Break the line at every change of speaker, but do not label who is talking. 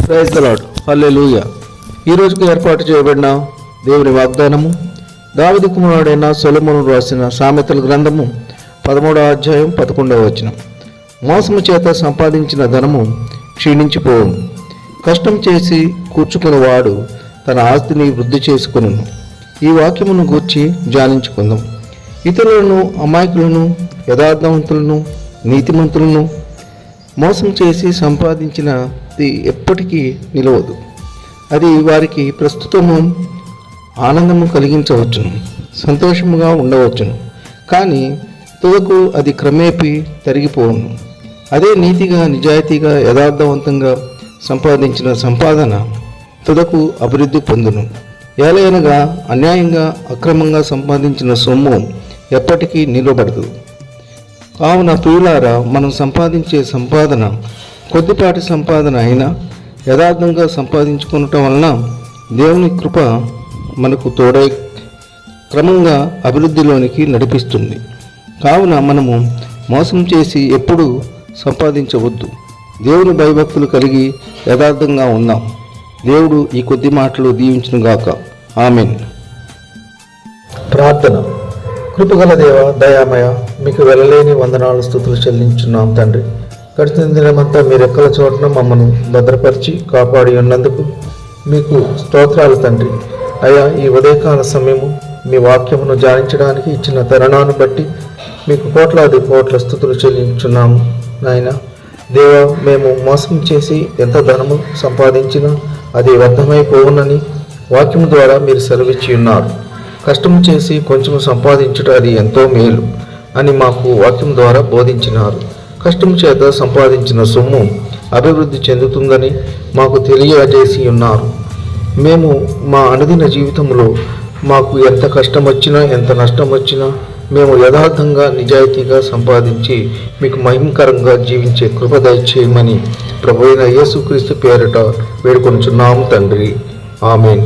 Praise the lord. హల్లెలూయా. ఈ రోజుకు ఏర్పాటు చేయబడిన దేవుని వాగ్దానము దావీదు కుమారుడైన సొలొమోను రాసిన సామెతల గ్రంథము 13వ అధ్యాయం 11వ వచనం. మోసము చేత సంపాదించిన ధనము క్షీణించిపోవును, కష్టం చేసి కూర్చుకున్నవాడు తన ఆస్తిని వృద్ధి చేసుకొనును. ఈ వాక్యమును గూర్చి ధ్యానించుకుందాం. ఇతరులను, అమాయకులను, యథార్థవంతులను, నీతిమంతులను మోసం చేసి సంపాదించినది ఎప్పటికీ నిలవదు. అది వారికి ప్రస్తుతము ఆనందము కలిగించవచ్చును, సంతోషముగా ఉండవచ్చును, కానీ తుదకు అది క్రమేపీ తరిగిపోవును. అదే నీతిగా, నిజాయితీగా, యథార్థవంతంగా సంపాదించిన సంపాదన తుదకు అభివృద్ధి పొందును. ఏలయనగా అన్యాయంగా, అక్రమంగా సంపాదించిన సొమ్ము ఎప్పటికీ నిలబడదు. కావున ప్రియులారా, మనం సంపాదించే సంపాదన కొద్దిపాటి సంపాదన అయినా యథార్థంగా సంపాదించుకోవటం వలన దేవుని కృప మనకు తోడై క్రమంగా అభివృద్ధిలోనికి నడిపిస్తుంది. కావున మనము మోసం చేసి ఎప్పుడూ సంపాదించవద్దు. దేవుని భయభక్తులు కలిగి యథార్థంగా ఉందాం. దేవుడు ఈ కొద్ది మాటలు దీవించునుగాక. ఆమేన్. ప్రార్థన. కృపగల దేవ, దయామయ, మీకు వెళ్ళలేని వందనాలు, స్తుతులు చెల్లించున్నాం తండ్రి. గడిచిన దినమంతా మీరు ఎక్కల చోటున మమ్మను భద్రపరిచి కాపాడి ఉన్నందుకు మీకు స్తోత్రాలు తండ్రి. అయ్యా, ఈ ఉదయకాల సమయము మీ వాక్యమును ధ్యానించడానికి ఇచ్చిన తరుణాన్ని బట్టి మీకు కోట్ల స్తుతులు చెల్లించున్నాము నాయన. దేవ, మేము మోసం చేసి ఎంత ధనము సంపాదించినా అది వ్యర్థమైపోవునని వాక్యము ద్వారా మీరు సెలవిచ్చి ఉన్నారు. కష్టం చేసి కొంచెం సంపాదించుట అది ఎంతో మేలు అని మాకు వాక్యం ద్వారా బోధించినారు. కష్టం చేత సంపాదించిన సొమ్ము అభివృద్ధి చెందుతుందని మాకు తెలియజేసి ఉన్నారు. మేము మా అనుదిన జీవితంలో మాకు ఎంత కష్టం వచ్చినా, ఎంత నష్టం వచ్చినా మేము యథార్థంగా, నిజాయితీగా సంపాదించి మీకు మహిమకరంగా జీవించే కృప దయచేయమని ప్రభువైన యేసుక్రీస్తు పేరిట వేడుకొనుచున్నాము తండ్రి. ఆమేన్.